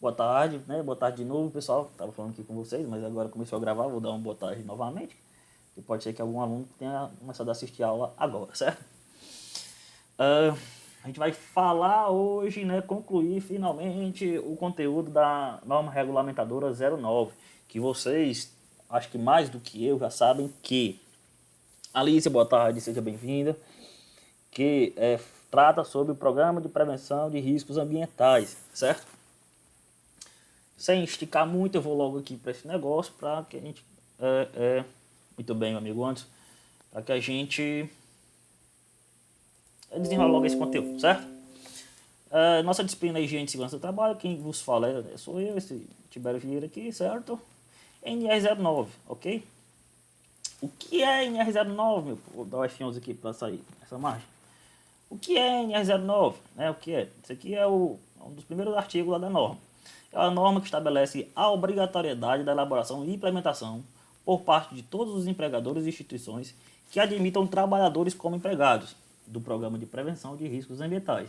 boa tarde, né? Boa tarde de novo, pessoal. Estava falando aqui com vocês, mas agora começou a gravar, vou dar uma boa tarde novamente. E pode ser que algum aluno tenha começado a assistir a aula agora, certo? A gente vai falar hoje, né, concluir finalmente o conteúdo da norma regulamentadora 09, que vocês, acho que mais do que eu, já sabem que... Alice, boa tarde, seja bem-vinda. Que trata sobre o Programa de Prevenção de Riscos Ambientais, certo? Sem esticar muito, eu vou logo aqui para esse negócio, para que a gente... muito bem, meu amigo Anderson, para que a gente desenrola logo esse conteúdo, certo? Nossa disciplina é Higiene e Segurança do Trabalho, quem vos fala sou eu, esse Tibério Vieira aqui, certo? NR09, ok? O que é NR09, meu? Vou dar o F11 aqui para sair essa margem. O que é NR09? O que é? Isso aqui é um dos primeiros artigos lá da norma. É a norma que estabelece a obrigatoriedade da elaboração e implementação por parte de todos os empregadores e instituições que admitam trabalhadores como empregados do Programa de Prevenção de Riscos Ambientais.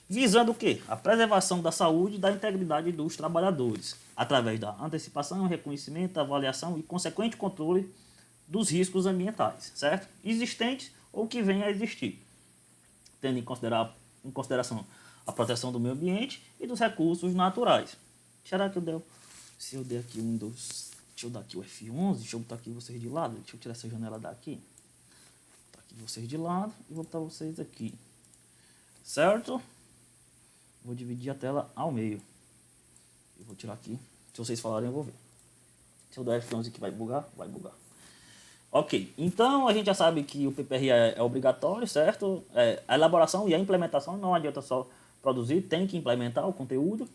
Visando o quê? A preservação da saúde e da integridade dos trabalhadores, através da antecipação, reconhecimento, avaliação e consequente controle dos riscos ambientais, certo? Existentes ou que venham a existir, tendo em consideração a proteção do meio ambiente e dos recursos naturais. Será que eu der... Se eu der aqui um dos... Deixa eu dar aqui o F11, deixa eu botar aqui vocês de lado, deixa eu tirar essa janela daqui. Vou botar aqui vocês de lado e vou botar vocês aqui. Certo? Vou dividir a tela ao meio. Eu vou tirar aqui. Se vocês falarem, eu vou ver. Se eu der F11 aqui, vai bugar? Vai bugar. Ok, então a gente já sabe que o PPRA é obrigatório, certo? A elaboração e a implementação, não adianta só produzir, tem que implementar o conteúdo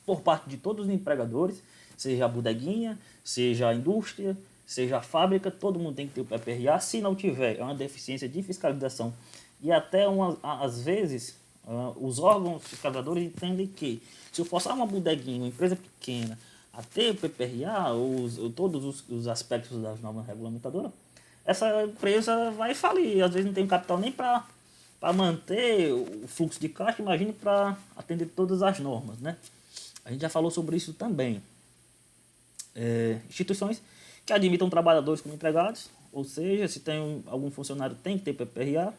por parte de todos os empregadores, seja a bodeguinha, seja a indústria, seja a fábrica, todo mundo tem que ter o PPRA. Se não tiver, é uma deficiência de fiscalização. E até, às vezes, os órgãos fiscalizadores entendem que se eu forçar uma bodeguinha, uma empresa pequena, a ter o PPRA, todos os aspectos das normas regulamentadoras, essa empresa vai falir. Às vezes não tem capital nem para manter o fluxo de caixa, imagine para atender todas as normas, né? A gente já falou sobre isso também. Instituições que admitam trabalhadores como empregados, ou seja, se tem algum funcionário tem que ter PPRA.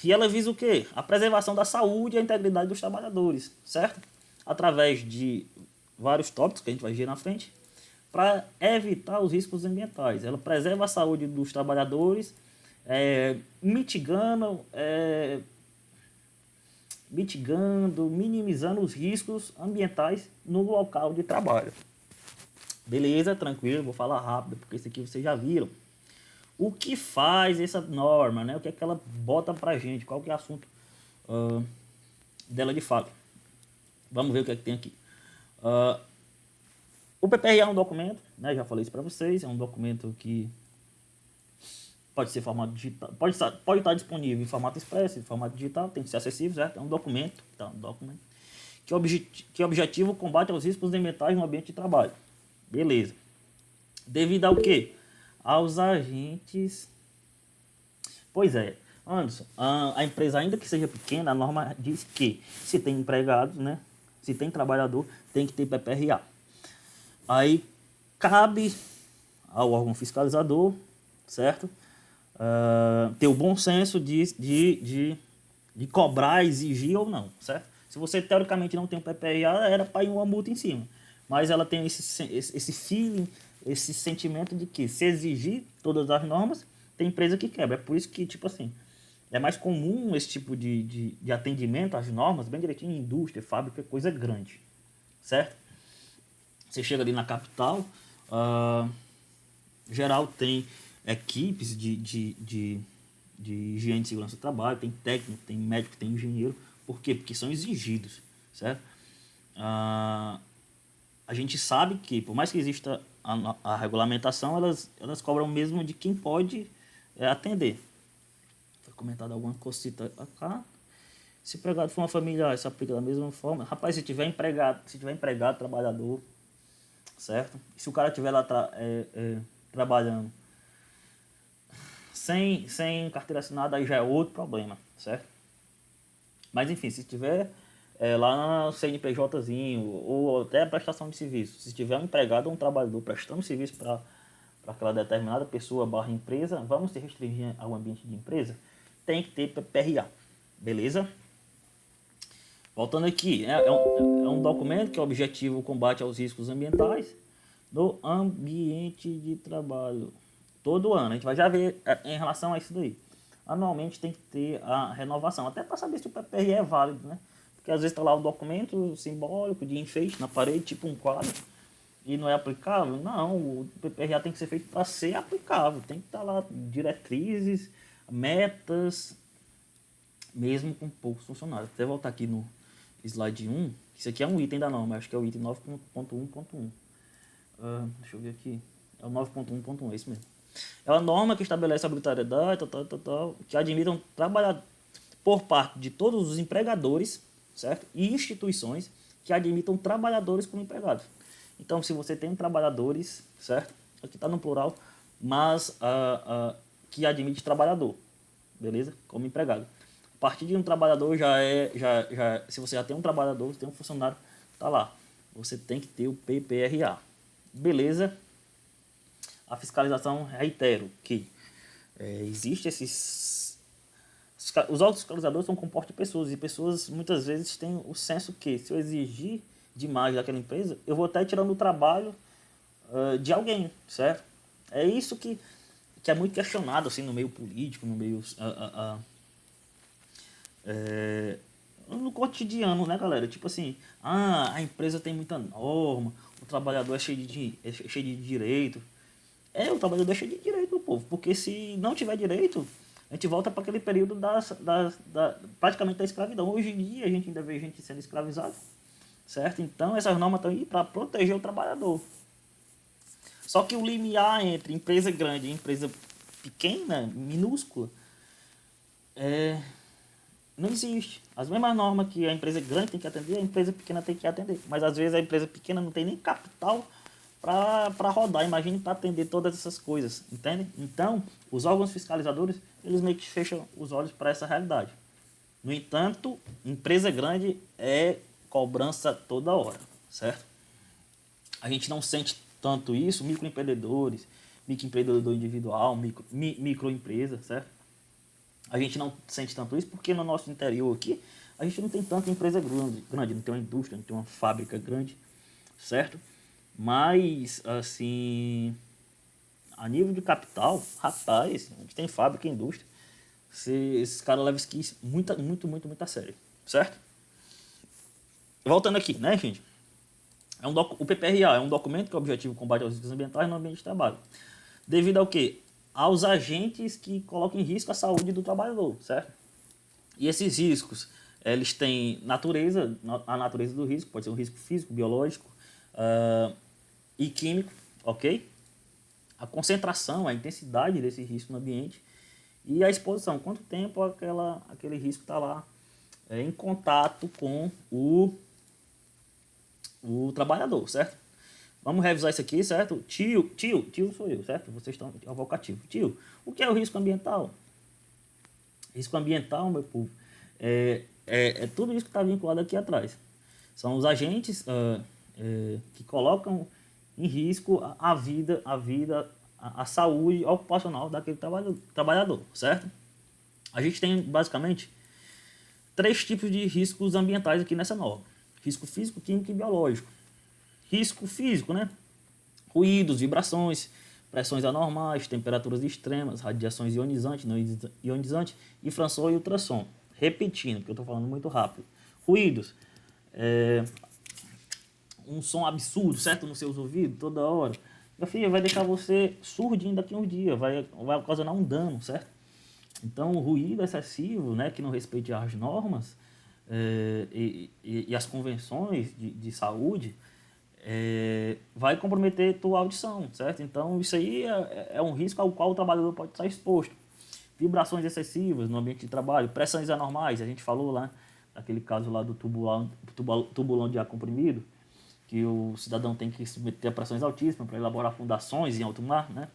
E ela visa o quê? A preservação da saúde e a integridade dos trabalhadores, certo? Através de vários tópicos que a gente vai ver na frente, para evitar os riscos ambientais. Ela preserva a saúde dos trabalhadores, minimizando os riscos ambientais no local de trabalho. Beleza, tranquilo, vou falar rápido, porque isso aqui vocês já viram. O que faz essa norma, né? O que é que ela bota pra gente? Qual que é o assunto dela de fato? Vamos ver o que é que tem aqui. O PPRA é um documento, né? Já falei isso para vocês, é um documento que pode ser formato digital, pode estar disponível em formato expresso, em formato digital, tem que ser acessível, certo? É um documento, que objetiva o combate aos riscos ambientais no ambiente de trabalho. Beleza. Devido ao quê? Aos agentes... Pois é, Anderson, a empresa, ainda que seja pequena, a norma diz que se tem empregados, né? Se tem trabalhador, tem que ter PPRA. Aí cabe ao órgão fiscalizador, certo? Ter o bom senso de cobrar, exigir ou não, certo? Se você teoricamente não tem um PPRA, era para ir uma multa em cima. Mas ela tem esse feeling, esse sentimento de que se exigir todas as normas, tem empresa que quebra. É por isso que, tipo assim, é mais comum esse tipo de atendimento às normas, bem direitinho em indústria, fábrica, coisa grande, certo? Você chega ali na capital, geral tem equipes de higiene e segurança do trabalho, tem técnico, tem médico, tem engenheiro. Por quê? Porque são exigidos, certo? A gente sabe que, por mais que exista a regulamentação, elas cobram mesmo de quem pode atender. Foi comentado alguma cosita cá. Se empregado for uma familiar, se aplica da mesma forma. Rapaz, se tiver empregado, trabalhador, certo? E se o cara estiver lá trabalhando sem carteira assinada, aí já é outro problema, certo? Mas enfim, se tiver lá no CNPJzinho, ou até a prestação de serviço. Se tiver um empregado ou um trabalhador prestando serviço para aquela determinada pessoa barra empresa, vamos se restringir ao ambiente de empresa, tem que ter PPRA, beleza? Voltando aqui, é um documento que objetiva o combate aos riscos ambientais no ambiente de trabalho. Todo ano, a gente vai já ver em relação a isso daí. Anualmente tem que ter a renovação, até para saber se o PPRA é válido, né? Porque às vezes está lá o documento simbólico de enfeite na parede, tipo um quadro, e não é aplicável. Não, o PPRA tem que ser feito para ser aplicável. Tem que estar lá diretrizes, metas, mesmo com poucos funcionários. Até voltar aqui no slide 1, isso aqui é um item da norma, acho que é o item 9.1.1. Deixa eu ver aqui. É o 9.1.1, é isso mesmo. É uma norma que estabelece a obrigatoriedade, que admitam trabalhar por parte de todos os empregadores, certo? E instituições que admitam trabalhadores como empregados. Então, se você tem trabalhadores, certo? Aqui está no plural, mas que admite trabalhador, beleza? Como empregado. A partir de um trabalhador se você já tem um trabalhador, você tem um funcionário, tá lá. Você tem que ter o PPRA. Beleza? A fiscalização, reitero que existe esses... Os autofiscalizadores são compostos de pessoas, e pessoas muitas vezes têm o senso que, se eu exigir demais daquela empresa, eu vou estar tirando o trabalho de alguém, certo? É isso que é muito questionado assim, no meio político, no meio... no cotidiano, né, galera? Tipo assim, a empresa tem muita norma, o trabalhador é cheio de direito. O trabalhador é cheio de direito, meu povo, porque se não tiver direito, a gente volta para aquele período praticamente da escravidão. Hoje em dia a gente ainda vê gente sendo escravizada, certo? Então essas normas estão aí para proteger o trabalhador. Só que o limiar entre empresa grande e empresa pequena, minúscula, não existe. As mesmas normas que a empresa grande tem que atender, a empresa pequena tem que atender. Mas às vezes a empresa pequena não tem nem capital para rodar, imagine para atender todas essas coisas, entende? Então, os órgãos fiscalizadores, eles meio que fecham os olhos para essa realidade. No entanto, empresa grande é cobrança toda hora, certo? A gente não sente tanto isso, microempreendedor individual, microempresa, certo? A gente não sente tanto isso porque no nosso interior aqui, a gente não tem tanta empresa grande, não tem uma indústria, não tem uma fábrica grande, certo? Mas, assim, a nível de capital, rapaz, a gente tem fábrica e indústria. Esses caras levam isso muito a sério, certo? Voltando aqui, né, gente? O PPRA é um documento que objetiva o combate aos riscos ambientais no ambiente de trabalho. Devido ao quê? Aos agentes que colocam em risco a saúde do trabalhador, certo? E esses riscos, eles têm a natureza do risco, pode ser um risco físico, biológico, e químico, ok? A concentração, a intensidade desse risco no ambiente e a exposição, quanto tempo aquele risco está lá em contato com o trabalhador, certo? Vamos revisar isso aqui, certo? Tio sou eu, certo? Vocês estão é o vocativo. Tio, o que é o risco ambiental? Risco ambiental, meu povo, é tudo isso que está vinculado aqui atrás. São os agentes que colocam em risco a saúde ocupacional daquele trabalhador, certo? A gente tem basicamente 3 tipos de riscos ambientais aqui nessa norma: risco físico, químico e biológico. Risco físico, né? Ruídos, vibrações, pressões anormais, temperaturas extremas, radiações ionizantes, não ionizantes, infrasom e ultrassom. Repetindo, porque eu estou falando muito rápido. Ruídos, um som absurdo, certo? Nos seus ouvidos, toda hora. Meu filho, vai deixar você surdinho daqui a uns dias, vai ocasionar um dano, certo? Então, o ruído excessivo, né, que não respeite as normas e as convenções de saúde, vai comprometer tua audição, certo? Então, isso aí é um risco ao qual o trabalhador pode estar exposto. Vibrações excessivas no ambiente de trabalho, pressões anormais, a gente falou lá, naquele caso lá do tubulão de ar comprimido, que o cidadão tem que submeter a pressões altíssimas para elaborar fundações em alto mar, né?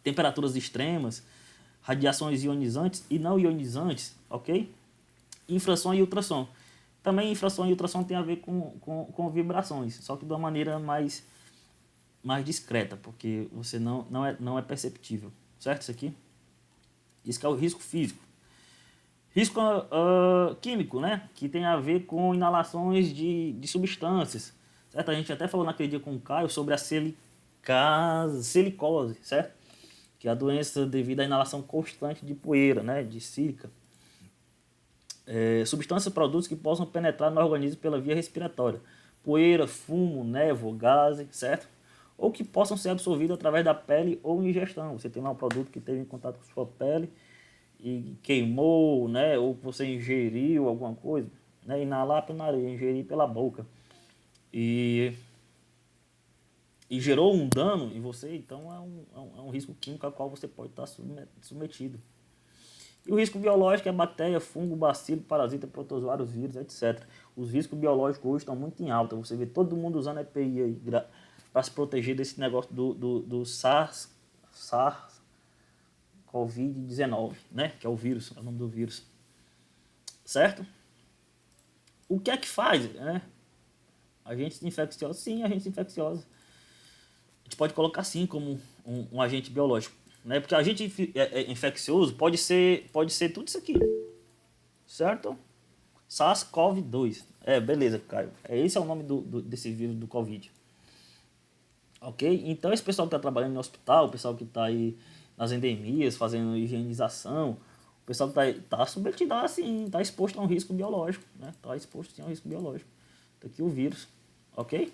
Temperaturas extremas, radiações ionizantes e não ionizantes, ok? Infrasom e ultrassom. Também infração e ultrassom tem a ver com vibrações, só que de uma maneira mais discreta, porque você não é perceptível, certo? Isso aqui. Isso que é o risco físico. Risco químico, né? Que tem a ver com inalações de substâncias, certo? A gente até falou naquele dia com o Caio sobre a silicose, certo? Que é a doença devido à inalação constante de poeira, né? De sílica. Substâncias e produtos que possam penetrar no organismo pela via respiratória. Poeira, fumo, névoa, gases, certo? Ou que possam ser absorvidos através da pele ou ingestão. Você tem lá um produto que teve em contato com sua pele e queimou, né? Ou você ingeriu alguma coisa, né? Inalar pela nariz, ingerir pela boca. E gerou um dano em você, então é um risco químico ao qual você pode estar submetido. E o risco biológico é bactéria, fungo, bacilo, parasita, protozoários, vírus, etc. Os riscos biológicos hoje estão muito em alta. Você vê todo mundo usando EPI aí para se proteger desse negócio do SARS-CoV-19, né? Que é o vírus, é o nome do vírus. Certo? O que é que faz, né? Agentes infecciosos? Sim, agentes infecciosos. A gente pode colocar assim como um agente biológico. Né? Porque agente infeccioso pode ser tudo isso aqui, certo? SARS-CoV-2. Beleza, Caio. Esse é o nome desse vírus do Covid. Ok? Então, esse pessoal que está trabalhando no hospital, o pessoal que está aí nas endemias, fazendo higienização, o pessoal que está submetido assim, está exposto a um risco biológico. Né? Está exposto sim, a um risco biológico. Tá aqui o vírus. Ok?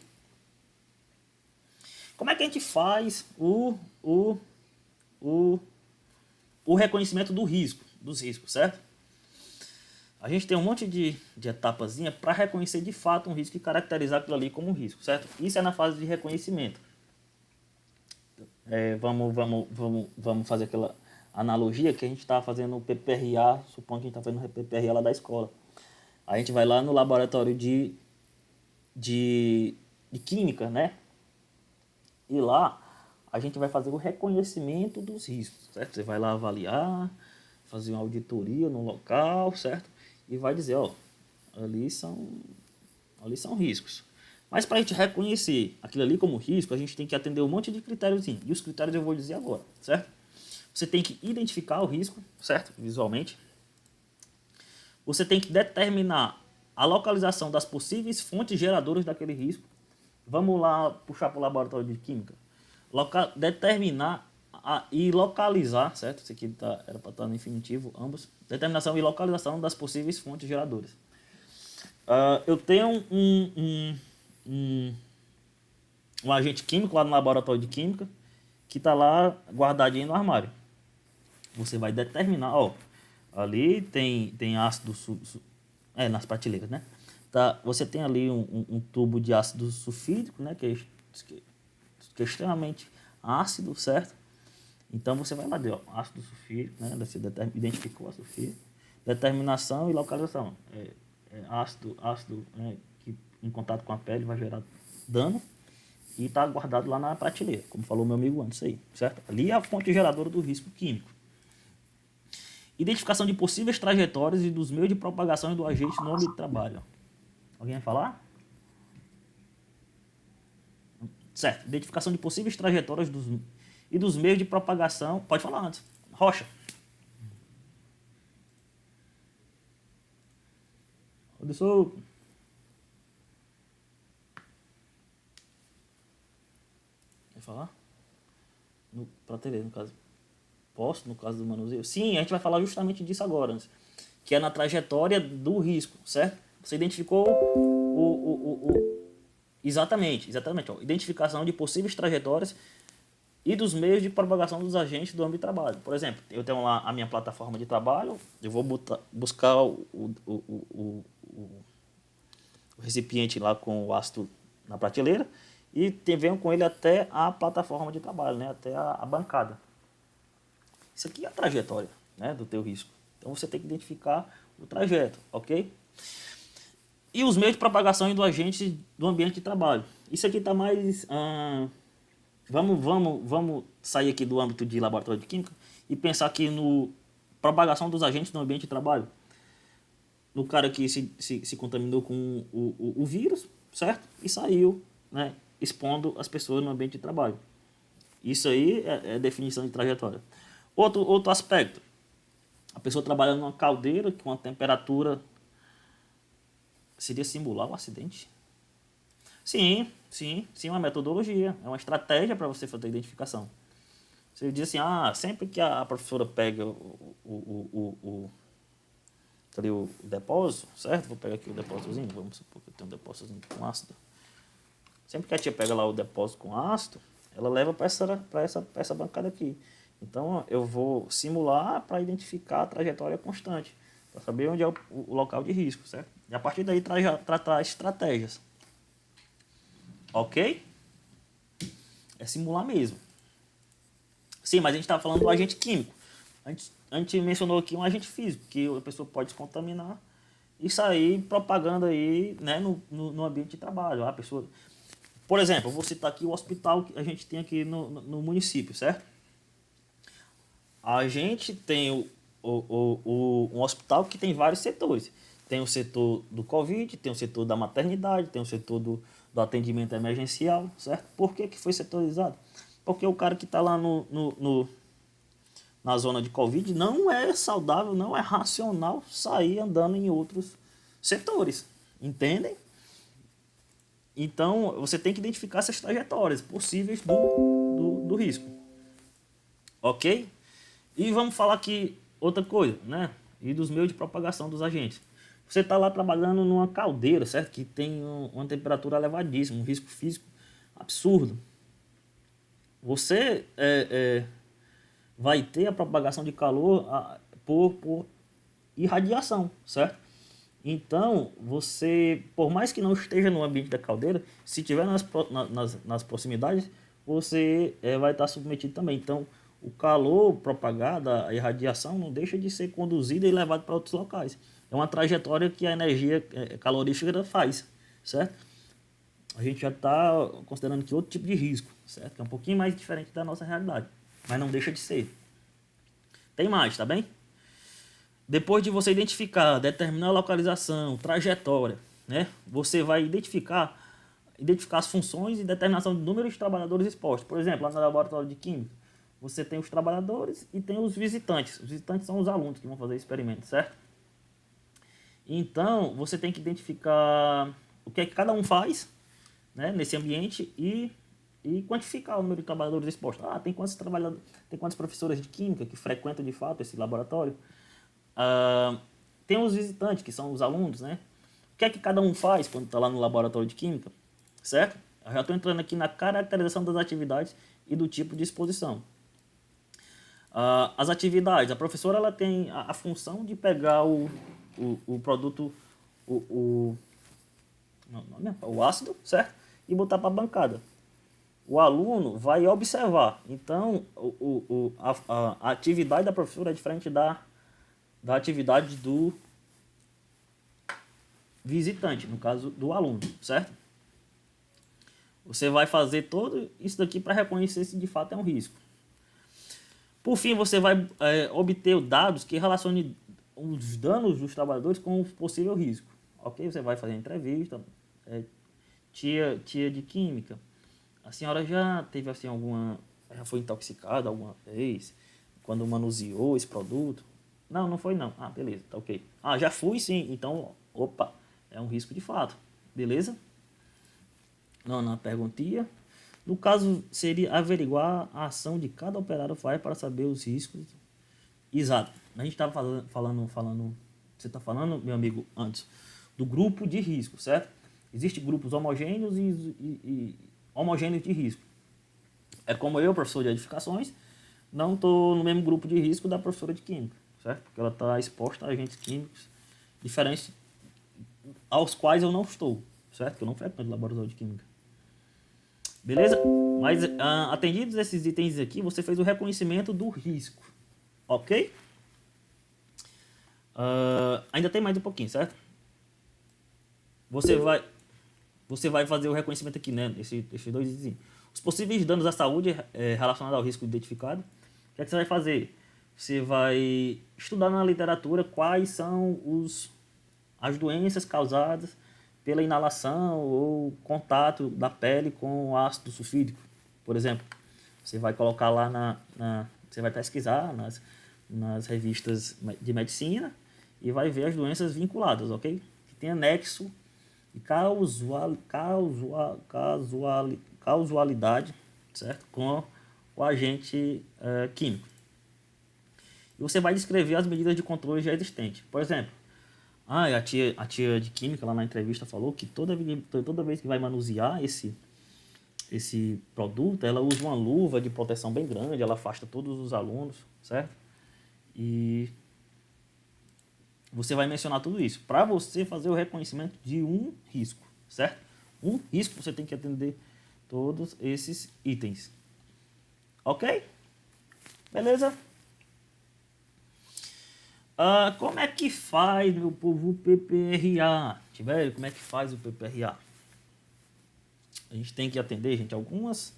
Como é que a gente faz o reconhecimento dos riscos, certo? A gente tem um monte de etapazinha para reconhecer de fato um risco e caracterizar aquilo ali como um risco, certo? Isso é na fase de reconhecimento. Vamos fazer aquela analogia que a gente está fazendo o PPRA, supondo que a gente está fazendo o PPRA lá da escola. A gente vai lá no laboratório de química, né? E lá a gente vai fazer o reconhecimento dos riscos, certo? Você vai lá avaliar, fazer uma auditoria no local, certo? E vai dizer, ó, ali são riscos. Mas para a gente reconhecer aquilo ali como risco, a gente tem que atender um monte de critérios. E os critérios eu vou dizer agora, certo? Você tem que identificar o risco, certo? Visualmente. Você tem que determinar a localização das possíveis fontes geradoras daquele risco. Vamos lá puxar para o laboratório de química. Determinar e localizar, certo? Isso aqui era para estar no infinitivo, ambos. Determinação e localização das possíveis fontes geradoras. Eu tenho um agente químico lá no laboratório de química que está lá guardadinho no armário. Você vai determinar, ó, ali tem ácido nas prateleiras, né? Tá, você tem ali um tubo de ácido sulfídrico, né? Que é extremamente ácido, certo? Então você vai lá ver, ó, ácido sulfídrico, né? Você identificou o ácido sulfídrico, determinação e localização. Ácido né, que em contato com a pele vai gerar dano e está guardado lá na prateleira, como falou meu amigo antes aí, certo? Ali é a fonte geradora do risco químico. Identificação de possíveis trajetórias e dos meios de propagação do agente no ambiente de trabalho. Alguém vai falar? Certo. Identificação de possíveis trajetórias e dos meios de propagação. Pode falar antes. Rocha. Odissou. Vai falar? No prateleira, no caso. Posso, no caso do manuseio? Sim, a gente vai falar justamente disso agora. Que é na trajetória do risco, certo? Você identificou Exatamente. Ó. Identificação de possíveis trajetórias e dos meios de propagação dos agentes do âmbito de trabalho. Por exemplo, eu tenho lá a minha plataforma de trabalho, eu vou buscar o recipiente lá com o ácido na prateleira e venho com ele até a plataforma de trabalho, né? Até a bancada. Isso aqui é a trajetória, né, do teu risco. Então você tem que identificar o trajeto, ok? E os meios de propagação do agente do ambiente de trabalho. Isso aqui está mais... Vamos sair aqui do âmbito de laboratório de química e pensar aqui no propagação dos agentes no ambiente de trabalho. no cara que se contaminou com o vírus, certo? E saiu, né, expondo as pessoas no ambiente de trabalho. Isso aí é definição de trajetória. Outro aspecto, a pessoa trabalhando numa caldeira com uma temperatura, seria simular um acidente? Sim, uma metodologia, é uma estratégia para você fazer a identificação. Você diz assim, sempre que a professora pega o depósito, certo? Vou pegar aqui o depósitozinho, vamos supor que eu tenho um depósitozinho com ácido. Sempre que a tia pega lá o depósito com ácido, ela leva para essa bancada aqui. Então, eu vou simular para identificar a trajetória constante, para saber onde é o local de risco, certo? E a partir daí, tratar estratégias. Ok? É simular mesmo. Sim, mas a gente está falando do agente químico. A gente mencionou aqui um agente físico, que a pessoa pode se contaminar e sair propagando aí, né, no ambiente de trabalho. A pessoa, por exemplo, eu vou citar aqui o hospital que a gente tem aqui no município, certo? A gente tem um hospital que tem vários setores. Tem o setor do Covid, tem o setor da maternidade, tem o setor do atendimento emergencial, certo? Por que foi setorizado? Porque o cara que está lá na zona de Covid não é saudável, não é racional sair andando em outros setores. Entendem? Então, você tem que identificar essas trajetórias possíveis do risco. Ok? E vamos falar aqui outra coisa, né? E dos meios de propagação dos agentes. Você está lá trabalhando numa caldeira, certo? Que tem uma temperatura elevadíssima, um risco físico absurdo. Você vai ter a propagação de calor por irradiação, certo? Então, você, por mais que não esteja no ambiente da caldeira, se estiver nas proximidades, você vai estar submetido também. Então, o calor propagado, a irradiação, não deixa de ser conduzida e levado para outros locais. É uma trajetória que a energia calorífica faz, certo? A gente já está considerando que outro tipo de risco, certo? Que é um pouquinho mais diferente da nossa realidade, mas não deixa de ser. Tem mais, tá bem? Depois de você identificar, determinar a localização, trajetória, né? Você vai identificar as funções e determinação do número de trabalhadores expostos. Por exemplo, lá no laboratório de química, você tem os trabalhadores e tem os visitantes. Os visitantes são os alunos que vão fazer o experimento, certo? Então, você tem que identificar o que é que cada um faz, né, nesse ambiente e quantificar o número de trabalhadores expostos. Tem quantos professores de química que frequentam de fato esse laboratório? Tem os visitantes, que são os alunos, né? O que é que cada um faz quando está lá no laboratório de química, certo? Eu já estou entrando aqui na caracterização das atividades e do tipo de exposição. As atividades, a professora ela tem a função de pegar o produto, o ácido, certo? E botar para a bancada. O aluno vai observar. Então, a atividade da professora é diferente da atividade do visitante, no caso do aluno, certo? Você vai fazer todo isso daqui para reconhecer se de fato é um risco. Por fim, você vai obter dados que relacionem os danos dos trabalhadores com o possível risco. Ok? Você vai fazer entrevista. Tia de química, a senhora já teve assim já foi intoxicada alguma vez quando manuseou esse produto? Não, não foi não. Beleza, tá ok. Já fui sim, então, opa, é um risco de fato. Beleza? Não, na perguntinha. No caso, seria averiguar a ação de cada operário faz para saber os riscos. Exato. A gente estava falando, você está falando, meu amigo, antes, do grupo de risco, certo? Existem grupos homogêneos e homogêneos de risco. É como eu, professor de edificações, não estou no mesmo grupo de risco da professora de química, certo? Porque ela está exposta a agentes químicos diferentes aos quais eu não estou, certo? Que eu não frequento laboratório de química. Beleza? Mas atendidos esses itens aqui, você fez o reconhecimento do risco, ok? Ainda tem mais um pouquinho, certo? Você vai fazer o reconhecimento aqui, né? Esses dois itens. Os possíveis danos à saúde relacionados ao risco identificado. O que é que você vai fazer? Você vai estudar na literatura quais são as doenças causadas pela inalação ou contato da pele com o ácido sulfídrico. Por exemplo, você vai colocar lá você vai pesquisar nas revistas de medicina e vai ver as doenças vinculadas, ok? Que tem anexo e causalidade, certo? Com o agente químico. E você vai descrever as medidas de controle já existentes. Por exemplo, a tia de química lá na entrevista falou que toda vez que vai manusear esse produto, ela usa uma luva de proteção bem grande, ela afasta todos os alunos, certo? E você vai mencionar tudo isso para você fazer o reconhecimento de um risco, certo? Um risco você tem que atender todos esses itens. Ok? Beleza? Como é que faz, meu povo, o PPRA? Velho, como é que faz o PPRA? A gente tem que atender, gente, algumas...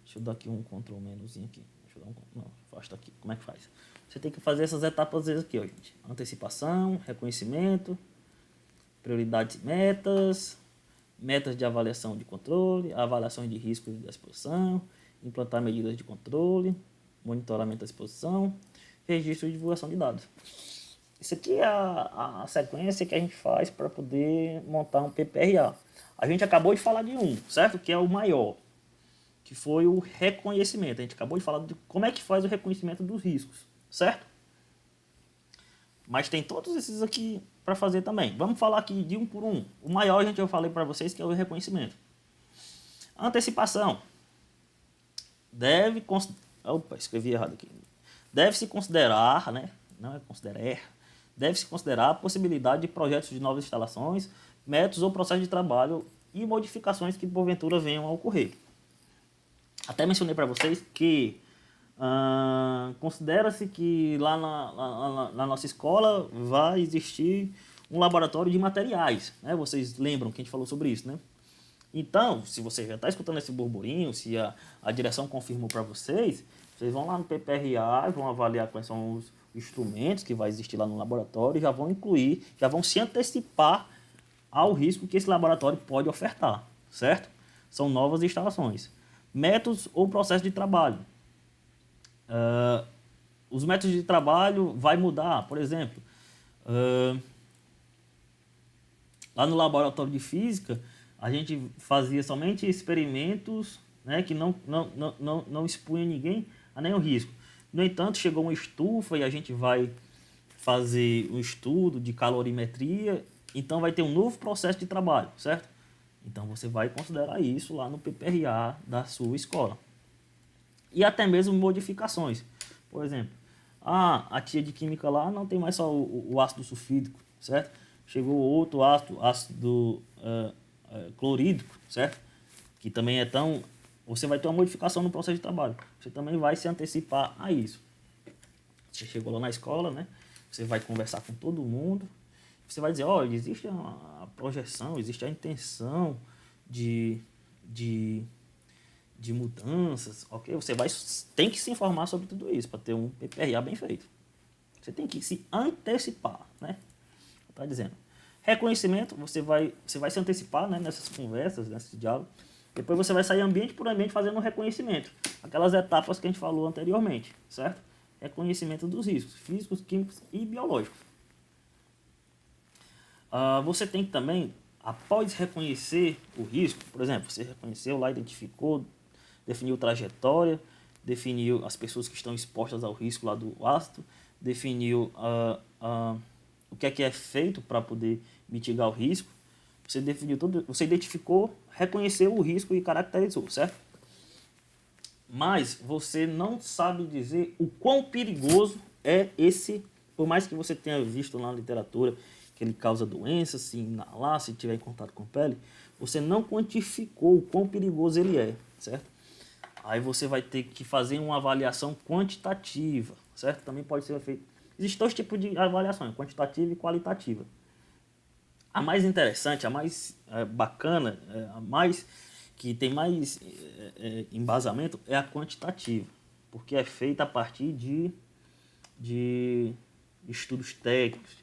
Deixa eu dar aqui um Ctrl menuzinho aqui. Deixa eu dar não, afasta aqui. Como é que faz? Você tem que fazer essas etapas aqui, ó, gente. Antecipação, reconhecimento, prioridades e metas, metas de avaliação de controle, avaliações de risco da exposição, implantar medidas de controle, monitoramento da exposição, registro e divulgação de dados. Isso aqui é a sequência que a gente faz para poder montar um PPRA. A gente acabou de falar de um, certo? Que é o maior, que foi o reconhecimento. A gente acabou de falar de como é que faz o reconhecimento dos riscos, certo? Mas tem todos esses aqui para fazer também. Vamos falar aqui de um por um. O maior, gente, eu falei para vocês que é o reconhecimento. Antecipação. Opa, escrevi errado aqui. Deve-se considerar, né? Não é considerar. Deve-se considerar a possibilidade de projetos de novas instalações, métodos ou processos de trabalho e modificações que porventura venham a ocorrer. Até mencionei para vocês que considera-se que lá na nossa escola vai existir um laboratório de materiais, né? Vocês lembram que a gente falou sobre isso, né? Então, se você já está escutando esse burburinho, se a direção confirmou para vocês, vocês vão lá no PPRA, vão avaliar quais são os instrumentos que vai existir lá no laboratório, já vão incluir, já vão se antecipar ao risco que esse laboratório pode ofertar, certo? São novas instalações. Métodos ou processo de trabalho. Os métodos de trabalho vai mudar, por exemplo, lá no laboratório de física, a gente fazia somente experimentos, né, que não expunha ninguém a nenhum risco. No entanto, chegou uma estufa e a gente vai fazer um estudo de calorimetria, então vai ter um novo processo de trabalho, certo? Então você vai considerar isso lá no PPRA da sua escola. E até mesmo modificações. Por exemplo, a tia de química lá não tem mais só o ácido sulfídrico, certo? Chegou outro ácido clorídrico, certo? Que também é tão... Você vai ter uma modificação no processo de trabalho. Você também vai se antecipar a isso. Você chegou lá na escola, né? Você vai conversar com todo mundo. Você vai dizer, olha, existe a projeção, existe a intenção de mudanças, ok? Você tem que se informar sobre tudo isso para ter um PPRA bem feito. Você tem que se antecipar, né? Está dizendo. Reconhecimento, você vai se antecipar, né, nessas conversas, nesse diálogo. Depois você vai sair ambiente por ambiente fazendo um reconhecimento. Aquelas etapas que a gente falou anteriormente, certo? Reconhecimento dos riscos físicos, químicos e biológicos. Você tem que também, após reconhecer o risco, por exemplo, você reconheceu lá, identificou, definiu trajetória, definiu as pessoas que estão expostas ao risco lá do ácido, definiu o que é feito para poder mitigar o risco, você definiu tudo, você identificou, reconheceu o risco e caracterizou, certo? Mas você não sabe dizer o quão perigoso é esse, por mais que você tenha visto na literatura que ele causa doença, se inalar, se tiver em contato com a pele, você não quantificou o quão perigoso ele é, certo? Aí você vai ter que fazer uma avaliação quantitativa, certo? Também pode ser feito. Existem dois tipos de avaliações, quantitativa e qualitativa. A mais interessante, a mais bacana, a mais que tem mais embasamento é a quantitativa, porque é feita a partir de estudos técnicos,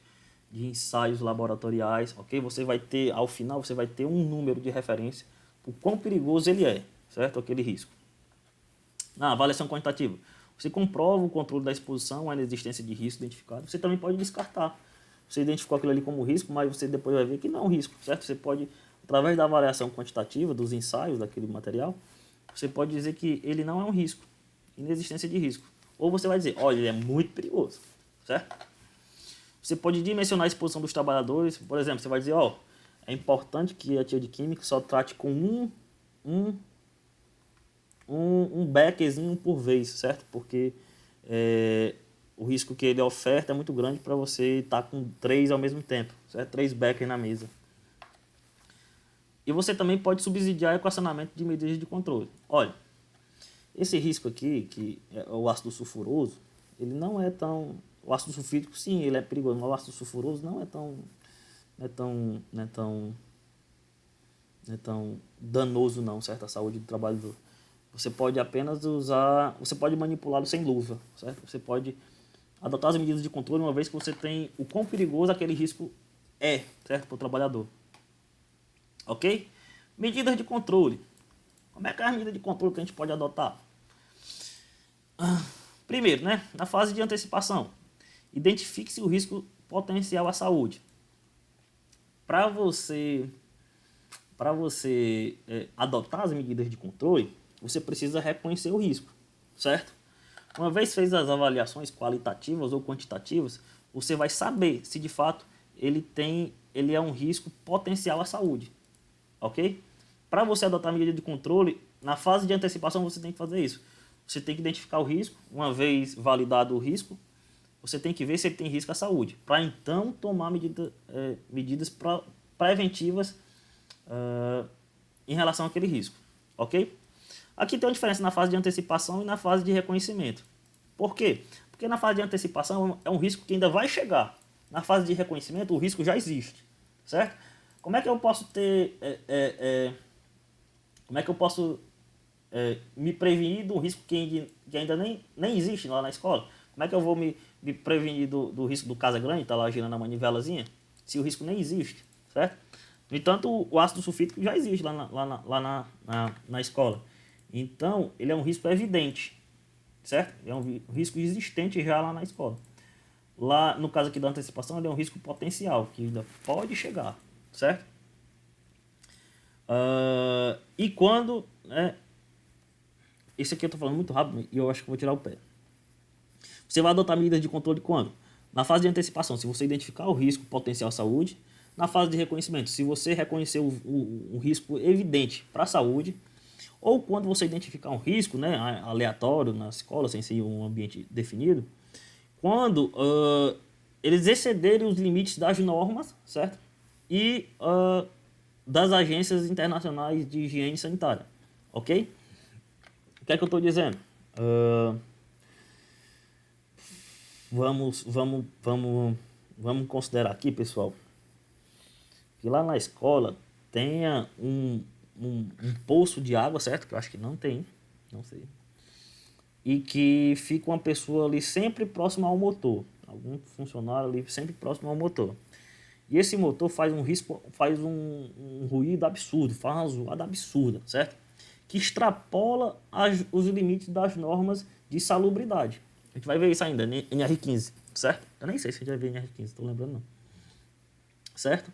de ensaios laboratoriais, ok? Você vai ter, ao final, você vai ter um número de referência o quão perigoso ele é, certo? Aquele risco. Na avaliação quantitativa, você comprova o controle da exposição, a inexistência de risco identificado. Você também pode descartar. Você identificou aquilo ali como risco, mas você depois vai ver que não é um risco, certo? Você pode, através da avaliação quantitativa, dos ensaios daquele material, você pode dizer que ele não é um risco, inexistência de risco. Ou você vai dizer, olha, ele é muito perigoso, certo? Você pode dimensionar a exposição dos trabalhadores. Por exemplo, você vai dizer, ó, é importante que a tia de química só trate com um beckzinho por vez, certo? Porque o risco que ele oferta é muito grande para você estar com 3 ao mesmo tempo, certo? 3 beckers na mesa. E você também pode subsidiar o equacionamento de medidas de controle. Olha, esse risco aqui, que é o ácido sulfuroso, ele não é tão... O ácido sulfídrico, sim, ele é perigoso, mas o ácido sulfuroso não é tão danoso não, certo? A saúde do trabalhador. Você pode apenas usar... Você pode manipulá-lo sem luva, certo? Você pode adotar as medidas de controle uma vez que você tem o quão perigoso aquele risco é, certo? Para o trabalhador. Ok? Medidas de controle. Como é que é a medida de controle que a gente pode adotar? Primeiro, né? Na fase de antecipação, identifique-se o risco potencial à saúde. Para você adotar as medidas de controle, você precisa reconhecer o risco, certo? Uma vez fez as avaliações qualitativas ou quantitativas, você vai saber se de fato ele é um risco potencial à saúde, ok? Para você adotar a medida de controle, na fase de antecipação você tem que fazer isso. Você tem que identificar o risco, uma vez validado o risco, você tem que ver se ele tem risco à saúde, para então tomar medidas preventivas em relação àquele risco, ok? Aqui tem uma diferença na fase de antecipação e na fase de reconhecimento. Por quê? Porque na fase de antecipação é um risco que ainda vai chegar. Na fase de reconhecimento, o risco já existe, certo? Como é que eu posso como é que eu posso me prevenir do risco que ainda nem existe lá na escola? Como é que eu vou me prevenir do risco do Casa Grande, tá lá girando a manivelazinha, se o risco nem existe, certo? No entanto, o ácido sulfídrico já existe lá na escola. Então, ele é um risco evidente, certo? É um risco existente já lá na escola. Lá, no caso aqui da antecipação, ele é um risco potencial, que ainda pode chegar, certo? E quando... esse aqui eu estou falando muito rápido e eu acho que vou tirar o pé. Você vai adotar medidas de controle quando? Na fase de antecipação, se você identificar o risco potencial à saúde. Na fase de reconhecimento, se você reconhecer um risco evidente para a saúde. Ou quando você identificar um risco, né, aleatório na escola, sem ser um ambiente definido. Quando eles excederem os limites das normas, certo? E das agências internacionais de higiene sanitária. Ok? O que é que eu estou dizendo? Vamos considerar aqui, pessoal, que lá na escola tenha um poço de água, certo? Que eu acho que não tem, não sei. E que fica uma pessoa ali sempre próxima ao motor. Algum funcionário ali sempre próximo ao motor. E esse motor faz um ruído absurdo, faz uma zoada absurda, certo? Que extrapola os limites das normas de salubridade. A gente vai ver isso ainda, NR15, certo? Eu nem sei se a gente vai ver NR15, estou lembrando não. Certo?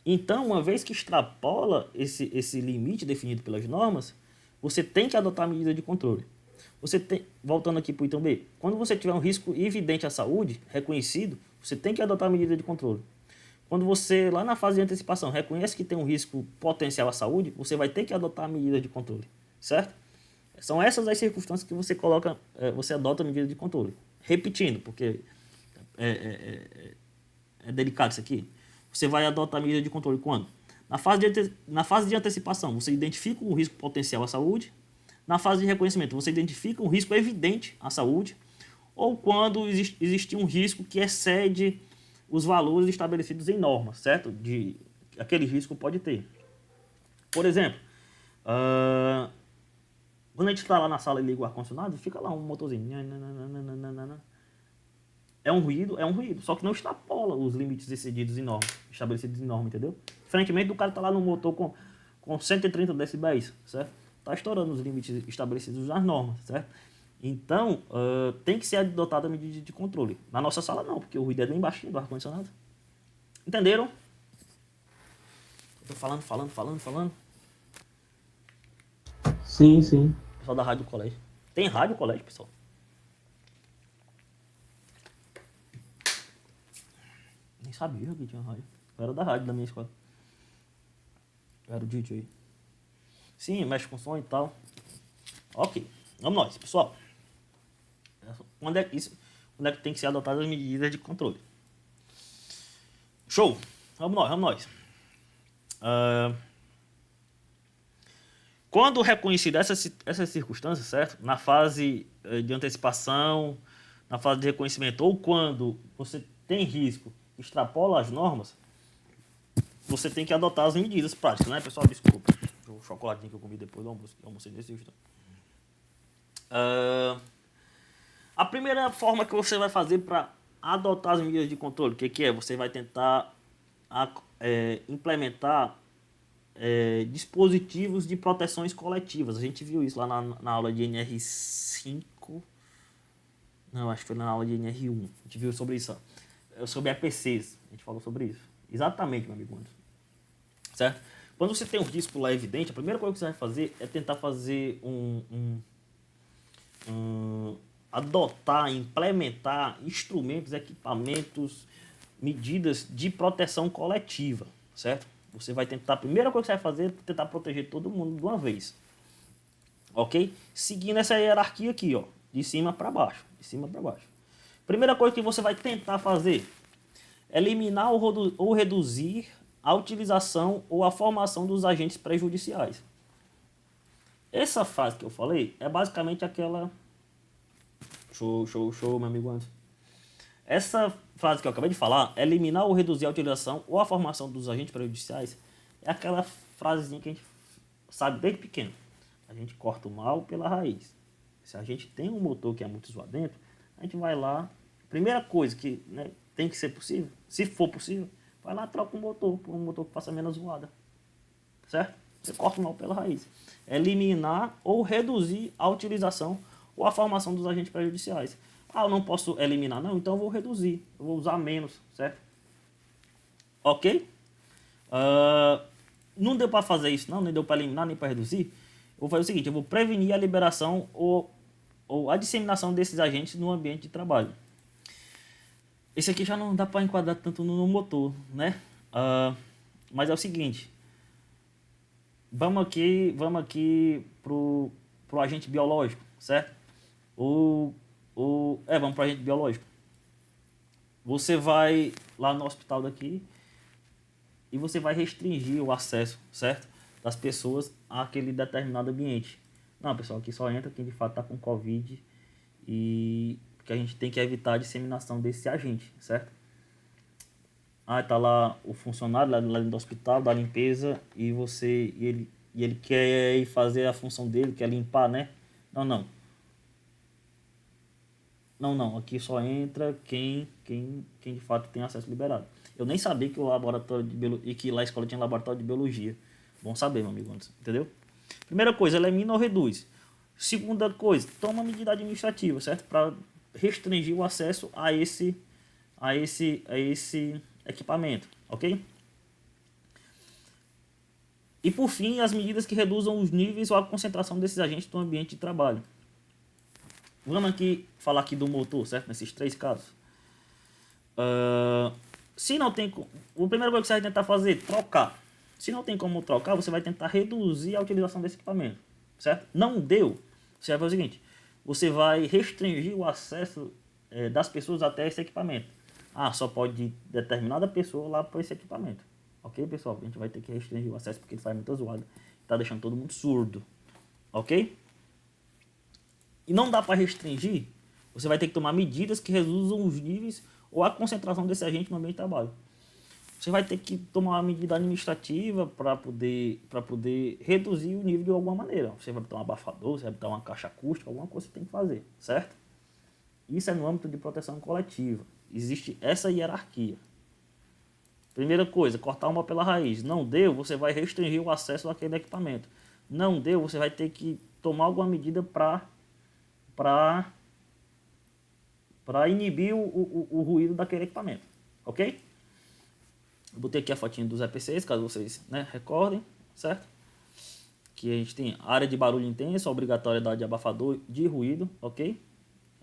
Então, uma vez que extrapola esse limite definido pelas normas, você tem que adotar a medida de controle. Voltando aqui para o item B, quando você tiver um risco evidente à saúde, reconhecido, você tem que adotar a medida de controle. Quando você, lá na fase de antecipação, reconhece que tem um risco potencial à saúde, você vai ter que adotar a medida de controle, certo? São essas as circunstâncias que você adota a medida de controle. Repetindo, porque é delicado isso aqui. Você vai adotar a medida de controle quando? Na fase de antecipação, você identifica um risco potencial à saúde. Na fase de reconhecimento, você identifica um risco evidente à saúde. Ou quando existe um risco que excede os valores estabelecidos em normas, certo? Aquele risco pode ter. Por exemplo, quando a gente está lá na sala e liga o ar-condicionado, fica lá um motorzinho. é um ruído, só que não extrapola os limites excedidos em norma, estabelecidos em norma, entendeu? Diferentemente do cara tá lá no motor com 130 decibéis, certo? Tá estourando os limites estabelecidos nas normas, certo? Então, tem que ser adotada a medida de controle. Na nossa sala não, porque o ruído é bem baixinho do ar-condicionado. Entenderam? Eu tô falando. Sim, sim. Pessoal da rádio do colégio. Tem rádio no colégio, pessoal? Nem sabia que tinha rádio. Eu era da rádio da minha escola. Eu era o DJ. Sim, mexe com som e tal. Ok, vamos nós, pessoal. Quando é que tem que ser adotadas as medidas de controle? Show! Vamos nós. Quando reconhecida essas circunstâncias, certo? Na fase de antecipação, na fase de reconhecimento, ou quando você tem risco, extrapola as normas, você tem que adotar as medidas práticas, né, pessoal? Desculpa. O chocolatinho que eu comi depois do almoço, eu almocei desse jeito. A primeira forma que você vai fazer para adotar as medidas de controle, o que é? Você vai tentar implementar dispositivos de proteções coletivas. A gente viu isso lá na aula de NR5. Não, acho que foi na aula de NR1. A gente viu sobre isso. Sobre EPCs. A gente falou sobre isso. Exatamente, meu amigo. Certo? Quando você tem um risco lá evidente, a primeira coisa que você vai fazer é tentar fazer adotar, implementar instrumentos, equipamentos, medidas de proteção coletiva, certo? Você vai tentar, a primeira coisa que você vai fazer é tentar proteger todo mundo de uma vez, ok? Seguindo essa hierarquia aqui, ó, de cima para baixo, Primeira coisa que você vai tentar fazer é eliminar ou reduzir a utilização ou a formação dos agentes prejudiciais. Essa fase que eu falei é basicamente aquela... Show, meu amigo Anderson. Essa frase que eu acabei de falar, eliminar ou reduzir a utilização ou a formação dos agentes prejudiciais, é aquela frasezinha que a gente sabe desde pequeno. A gente corta o mal pela raiz. Se a gente tem um motor que é muito zoado dentro, a gente vai lá. Primeira coisa que, né, tem que ser possível, se for possível, vai lá e troca um motor por um motor que faça menos zoada. Certo? Você corta o mal pela raiz. Eliminar ou reduzir a utilização ou a formação dos agentes prejudiciais. Ah, eu não posso eliminar, não, então eu vou reduzir. Eu vou usar menos, certo? Ok? Não deu para fazer isso, não, nem deu para eliminar, nem para reduzir. Eu vou fazer o seguinte, eu vou prevenir a liberação ou a disseminação desses agentes no ambiente de trabalho. Esse aqui já não dá para enquadrar tanto no motor, né? Mas é o seguinte, vamos aqui pro agente biológico, certo? Vamos pro agente biológico. Você vai lá no hospital daqui e você vai restringir o acesso, certo? Das pessoas àquele determinado ambiente. Não, pessoal, aqui só entra quem de fato está com Covid e que a gente tem que evitar a disseminação desse agente, certo? Tá lá o funcionário lá do hospital, da limpeza, e ele quer ir fazer a função dele, quer limpar, né? Não, aqui só entra quem de fato tem acesso liberado. Eu nem sabia que o laboratório de biologia, e que lá a escola tinha laboratório de biologia. Bom saber, meu amigo, entendeu? Primeira coisa, elimina ou reduz. Segunda coisa, toma medida administrativa, certo? Para restringir o acesso a esse equipamento, ok? E por fim, as medidas que reduzam os níveis ou a concentração desses agentes no ambiente de trabalho. Vamos aqui falar aqui do motor, certo? Nesses três casos. Se não tem... A primeira coisa que você vai tentar fazer é trocar. Se não tem como trocar, você vai tentar reduzir a utilização desse equipamento, certo? Não deu, você vai fazer o seguinte, você vai restringir o acesso das pessoas até esse equipamento. Só pode ir determinada pessoa lá para esse equipamento. Ok, pessoal? A gente vai ter que restringir o acesso porque ele faz muita zoada. Tá deixando todo mundo surdo. Ok? E não dá para restringir, você vai ter que tomar medidas que reduzam os níveis ou a concentração desse agente no ambiente de trabalho. Você vai ter que tomar uma medida administrativa para poder reduzir o nível de alguma maneira. Você vai botar um abafador, você vai botar uma caixa acústica, alguma coisa você tem que fazer, certo? Isso é no âmbito de proteção coletiva. Existe essa hierarquia. Primeira coisa, cortar uma pela raiz. Não deu, você vai restringir o acesso àquele equipamento. Não deu, você vai ter que tomar alguma medida para inibir o ruído daquele equipamento. Ok? Eu botei aqui a fotinha dos EPCs, caso vocês, né, recordem, certo? Que a gente tem área de barulho intenso, obrigatoriedade de abafador de ruído, ok?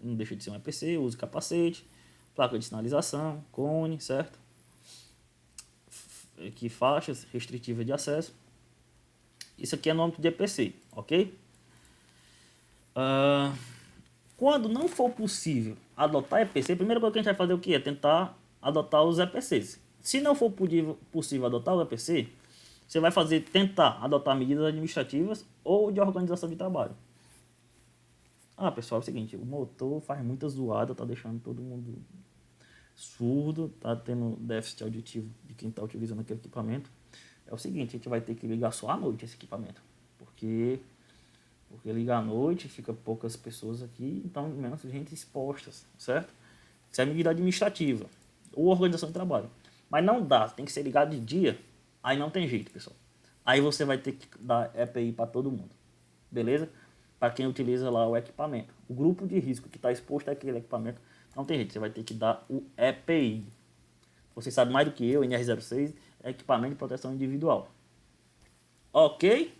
Não deixa de ser um EPC, use capacete, placa de sinalização, cone, certo? Aqui faixas restritivas de acesso. Isso aqui é no âmbito de EPC, ok? Quando não for possível adotar EPC, a primeira coisa que a gente vai fazer o que? É tentar adotar os EPCs. Se não for possível adotar o EPC, você vai tentar adotar medidas administrativas ou de organização de trabalho. Pessoal, é o seguinte, o motor faz muita zoada, tá deixando todo mundo surdo, tá tendo déficit auditivo de quem está utilizando aquele equipamento. É o seguinte, a gente vai ter que ligar só à noite esse equipamento, porque ligar à noite fica poucas pessoas aqui, então menos gente expostas, certo? Isso é medida administrativa ou organização de trabalho. Mas não dá, tem que ser ligado de dia, aí não tem jeito, pessoal. Aí você vai ter que dar EPI para todo mundo, beleza? Para quem utiliza lá o equipamento. O grupo de risco que está exposto àquele equipamento, não tem jeito, você vai ter que dar o EPI. Você sabe mais do que eu, NR06 é equipamento de proteção individual. Ok?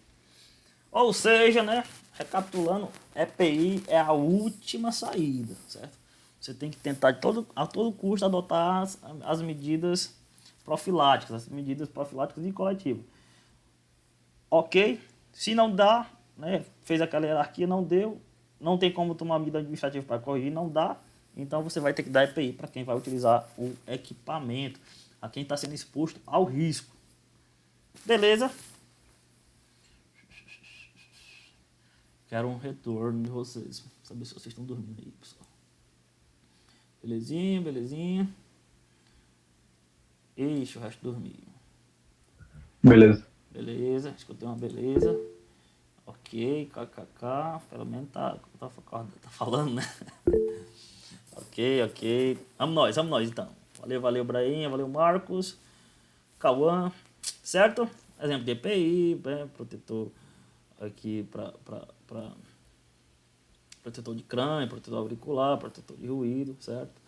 Ou seja, né, recapitulando, EPI é a última saída, certo? Você tem que tentar a todo custo adotar as medidas profiláticas, e coletivas. Ok? Se não dá, né, fez aquela hierarquia, não deu, não tem como tomar medida administrativa para corrigir, não dá, então você vai ter que dar EPI para quem vai utilizar o equipamento, a quem está sendo exposto ao risco. Beleza? Quero um retorno de vocês, saber se vocês estão dormindo aí, pessoal. Belezinha, belezinha. Ixi, o resto dormiu. Beleza. Beleza, escutei uma beleza. Ok, kkk, pelo menos tá falando, né? Ok. Vamos nós então. Valeu, Brainha, valeu, Marcos, Cauã, certo? Exemplo de EPI, né? Protetor aqui para protetor de crânio, protetor auricular, protetor de ruído, certo?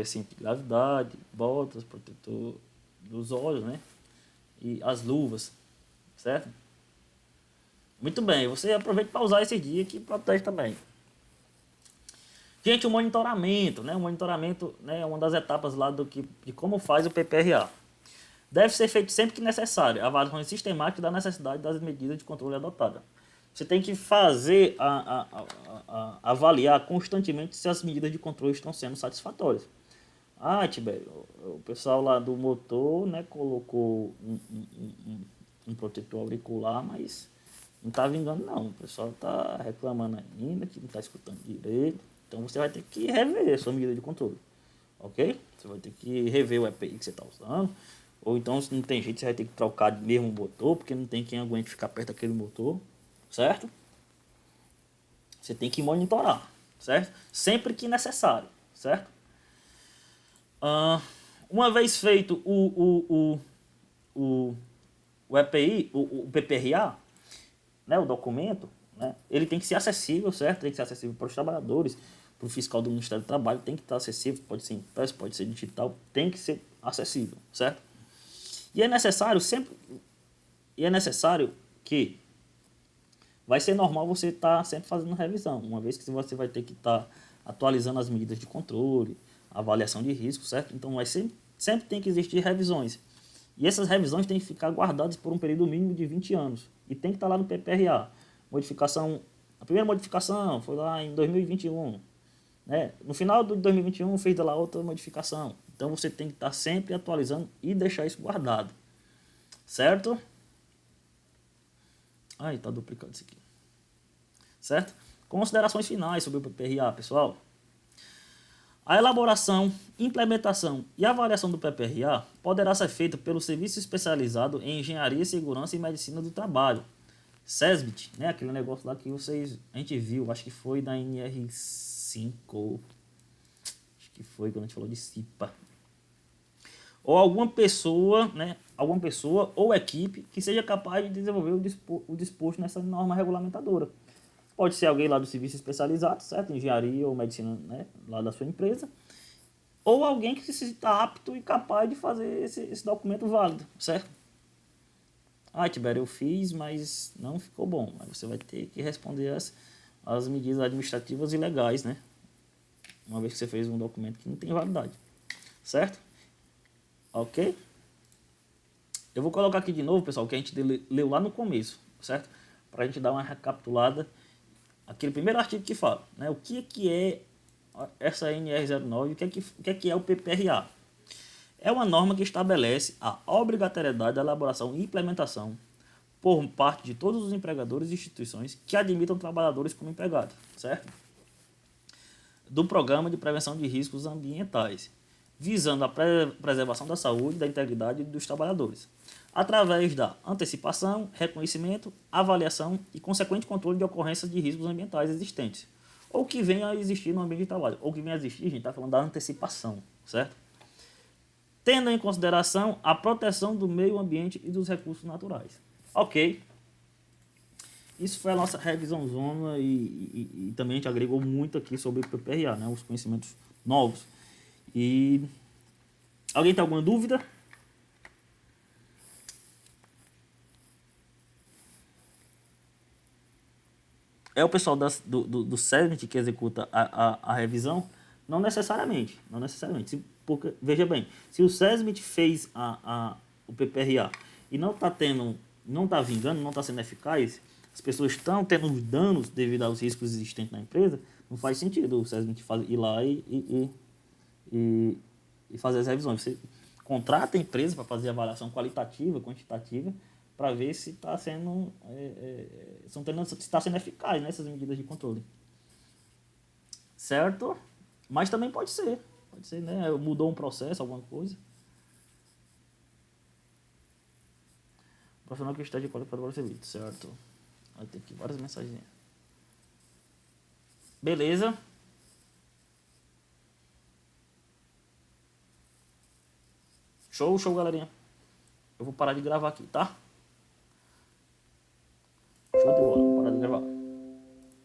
Cinto de gravidade, botas, protetor dos olhos, né? E as luvas, certo? Muito bem, você aproveita para usar esse dia que protege também. Gente, o monitoramento, né? O monitoramento, né, é uma das etapas lá de como faz o PPRA. Deve ser feito sempre que necessário, avaliação sistemática da necessidade das medidas de controle adotadas. Você tem que fazer, avaliar constantemente se as medidas de controle estão sendo satisfatórias. Tibério, o pessoal lá do motor, né, colocou um protetor auricular, mas não está vingando não. O pessoal está reclamando ainda, que não está escutando direito. Então você vai ter que rever a sua medida de controle. Ok? Você vai ter que rever o EPI que você está usando. Ou então, se não tem jeito, você vai ter que trocar de mesmo motor, porque não tem quem aguente ficar perto daquele motor. Certo? Você tem que monitorar. Certo? Sempre que necessário. Certo? Uma vez feito o EPI, o PPRA, né, o documento, né, ele tem que ser acessível, certo? Tem que ser acessível para os trabalhadores, para o fiscal do Ministério do Trabalho, tem que estar acessível, pode ser impresso, pode ser digital, tem que ser acessível, certo? E é necessário que vai ser normal você estar sempre fazendo revisão, uma vez que você vai ter que estar atualizando as medidas de controle, avaliação de risco, certo? Então sempre tem que existir revisões. E essas revisões têm que ficar guardadas por um período mínimo de 20 anos. E tem que estar lá no PPRA. A primeira modificação foi lá em 2021. Né? No final de 2021 fez lá outra modificação. Então você tem que estar sempre atualizando e deixar isso guardado. Certo? Tá duplicado isso aqui. Certo? Considerações finais sobre o PPRA, pessoal. A elaboração, implementação e avaliação do PPRA poderá ser feita pelo Serviço Especializado em Engenharia, Segurança e Medicina do Trabalho, SESMIT, né? Aquele negócio lá que a gente viu, acho que foi da NR5, que foi quando a gente falou de CIPA. Ou alguma pessoa, né? Alguma pessoa ou equipe que seja capaz de desenvolver o disposto nessa norma regulamentadora. Pode ser alguém lá do serviço especializado, certo? Engenharia ou medicina, né? Lá da sua empresa. Ou alguém que se sinta apto e capaz de fazer esse documento válido, certo? Ah, Tibério, eu fiz, mas não ficou bom. Aí você vai ter que responder as medidas administrativas e legais, né? Uma vez que você fez um documento que não tem validade, certo? Ok? Eu vou colocar aqui de novo, pessoal, o que a gente leu lá no começo, certo? Para a gente dar uma recapitulada. Aquele primeiro artigo que fala, né? O que é essa NR09, o que é o PPRA? É uma norma que estabelece a obrigatoriedade da elaboração e implementação por parte de todos os empregadores e instituições que admitam trabalhadores como empregados, certo? Do Programa de Prevenção de Riscos Ambientais, visando a preservação da saúde e da integridade dos trabalhadores, através da antecipação, reconhecimento, avaliação e consequente controle de ocorrências de riscos ambientais existentes, ou que venha a existir no ambiente de trabalho, ou que venha a existir, a gente está falando da antecipação, certo? Tendo em consideração a proteção do meio ambiente e dos recursos naturais. Ok. Isso foi a nossa revisão zona e também a gente agregou muito aqui sobre o PPRA, né? Os conhecimentos novos. E alguém tem alguma dúvida? É o pessoal do SESMIT que executa a revisão? Não necessariamente. Não necessariamente. Porque, veja bem, se o SESMIT fez o PPRA e não está tendo, não está vingando, não está sendo eficaz, as pessoas estão tendo danos devido aos riscos existentes na empresa, não faz sentido o SESMIT ir lá e fazer as revisões. Você contrata a empresa para fazer avaliação qualitativa, quantitativa, para ver se está sendo, sendo eficaz nessas medidas de controle. Certo? Mas também pode ser, né? Mudou um processo, alguma coisa. O profissional que está de qualificado para o serviço, certo? Vai ter aqui várias mensagens. Beleza. Show, galerinha. Eu vou parar de gravar aqui, tá?